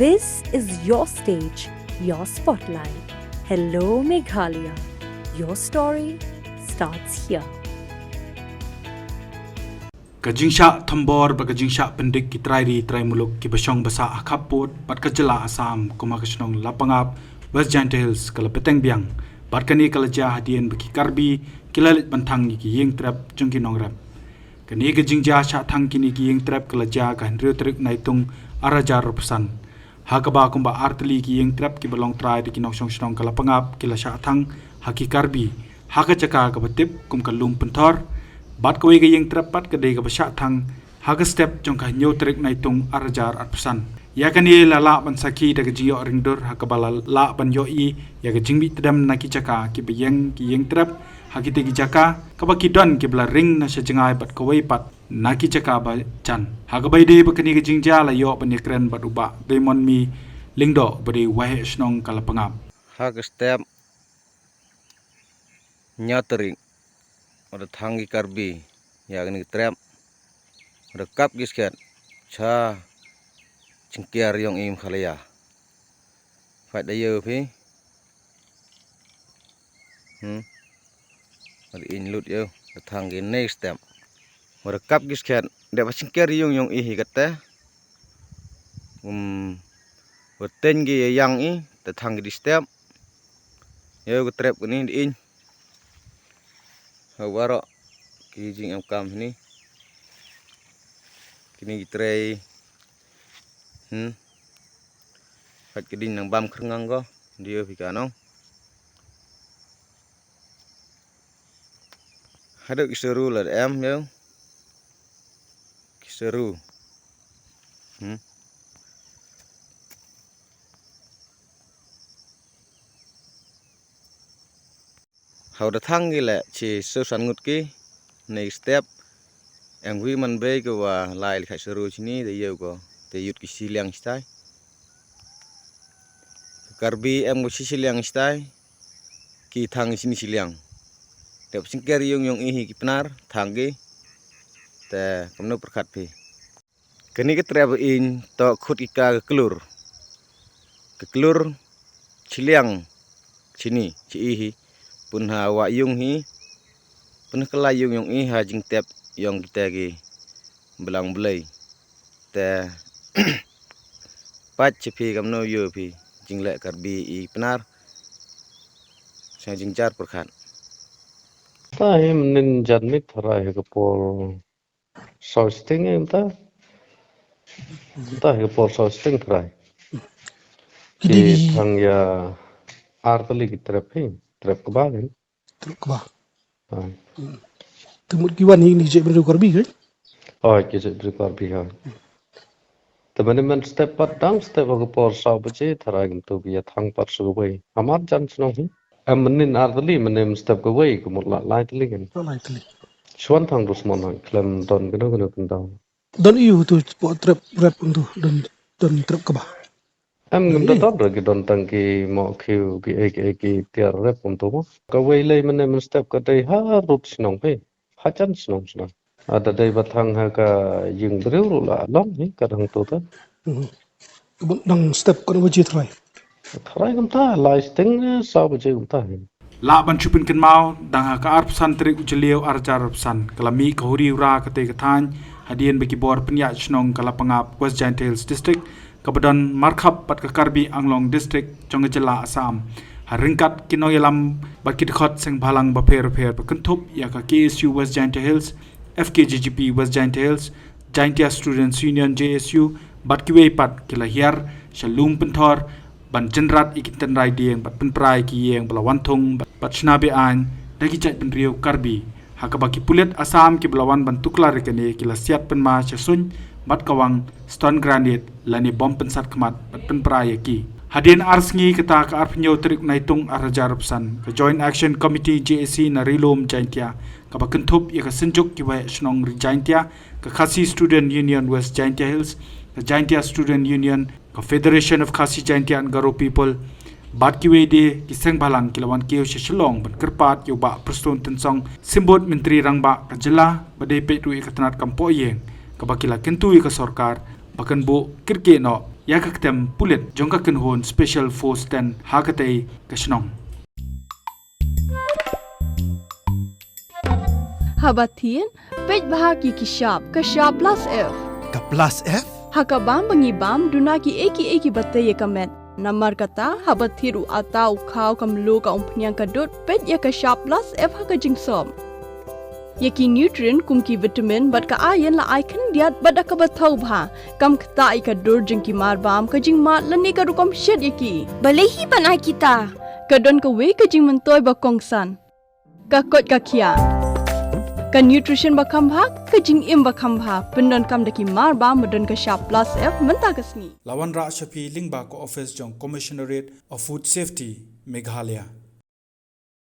This is your stage, your spotlight. Hello, Meghalaya. Your story starts here. Kajingsha Thambor Bagajingsha Pendik Kitrairi Traimuluk Kibashong Basa Akapot Bat Kajala Assam Kumakashnong Lapangap West Giant Hills Kalapeteng Biang Batkani Kalaja Hadian Baki Karbi Kilalit Bantang Ki Ying Trap Jungki Nongrap Kani Kajingja Sha Tang Kini Ki Ying Trap Kalaja Kahenrio Trik Naitung Arajar Pesan Hakaba Kumba Artli Ki Ying Trap Ki Balong Trai Di Kinong Shnong Kalapangap Kila Sha Tang Haki Karbi Hakachaka Kabatip Kum Kalum Pentor Bat kawai ke yang terdapat kedai ke besyak tang haga step jong ka nyo trik naitung arajar at pesan. Ya kan ye la ban saki da jiyo ringdur haga bala la ban yo I ya ga jingbi tedam na ki caka ki bayang ki yang terap hagi te ki caka ka ba ki don ki bala ring na sejengai bat kawai pat na ki caka ba chan. Haga bai de ba kani ke jingja la yo ban yakren bat uba demon mi lingdo bade wahe snong kala pangap. Haga step nyatering ada tanggi karbi ya ini trap ada kap gisket cha cengkiar yang im khalaya phải đây giờ phi ada in lut yo ada tanggi next step ada kap gisket ada cengkiar yang ihi kata bertengi yang I ada tanggi di step yo ke trap ini di in Hawara kijing am kam ni kini kitrai fat kedin nang bam krengang go dia fikano hadok kiseru la em yo kiseru hầu đã thăng cái lệ chỉ sơ sản ngụt cái next step em quý mình về cái và lại khai sơ rồi chứ ní để yêu có để yết cái xi liang style karbi em có xi liang style ki thang sini xi liang để xin keri yung ihi ki penar thang cái để kamu no perkat pi cái này cái travel in to khut ika ke kelur xi liang sini ci ihi punha wa yung hi punha kala yung I ha jing tep yung kita gi belang belai te pat chepi kam no yo pi jing le karbi I penar sa jing jar perkhan ta hem nin jan mit thara he pol so sting em ta he pol so sting thara ki thang ya artali ki trap ke ba kan trap ke ba temut kiwan ini je beru karbi kan ke je beru karbi ha teman-teman step pat dang step ke por sa bache thara gam to bi thang pat su bai amar jan sno hi amnin artali menem step ke bai ke mot la lai tli kan lai tli swan thang rusmon han klam don ke no kan daw don iu tu trap rap untuk don trap ke ba em ngam ta top ki don tang ki mo khiu ki tiar rep untuk mo ka wei lei men step ka dei ha rut snong pe ha chan snong sna ada dei bathang ha ka ying breu la long ni ka dang to ta dang step kan wajib thrai gam ta lai sting sa ba je gam ta La ban chupin kan mau dang ha ka arp san trik ujeliu arjar san kalami kahuri ura kate kathan hadian bagi bor penya snong kala pangap West Giant Hills District Kabadan Markhap pat ke Karbi Anglong District Jong Jela Assam haringkat kinoyalam bat kidkhot seng balang baper kentup ya ka KSU West Giant Hills FKJGP West Giant Hills Giantia Students Union JSU bat kiwe pat kilahiar shalum pentor ban jenrat ikitan rai dieng bat penprai ki yeng belawan thong bat snabe an dagi chat penriu Karbi hakabaki pulet Assam ki belawan ban tukla rekene kilasiat penma chasun bat kawang stone granite lani bom pensat kemat bat penpraya ki hadin arsngi kata ka arpnyo trik naitung arajar pesan ka Joint Action Committee JAC na rilom Jaintia ka bakentup ya ka senjuk ki wa snong Jaintia ka Khasi Student Union West Jaintia Hills ka Jaintia Student Union ka Federation of Khasi Jaintia and Garo People bat ki wede ki seng balang kilawan keu shalong ban kerpat yo ba preston tensong simbot menteri rangba ka jela bade pe tu ikatanat kampo yeng kabakila kentu ka sarkar bakan bu kirke no ya ka tem pulet jong ka ken hon special force ten ha ka te ka shnong Habatin, pej bahagi kishap plus F. Ka plus F? Hakabam bangibam dunaki eki batay kamet. Namar kata habathiru atau kau kamlu ka umpnyang kadut pej ya kishap plus F haka jingsom. Yaki nutrient kumki vitamin bat ka ayan la icon diat bat ka bathau bha kam kta ka dur jingki marbam ka jing mat lani ka rukom shed yaki. Balehi banai kita. Kadon ka we ka jing mentoy ba kongsan. Ka kot ka kia. Ka nutrition bakam bhak ka jing im bakam bha pendon kam daki mar ba modon ka sharp plus F menta kasni lawan ra shapi lingba ko office jong commissionerate of food safety Meghalaya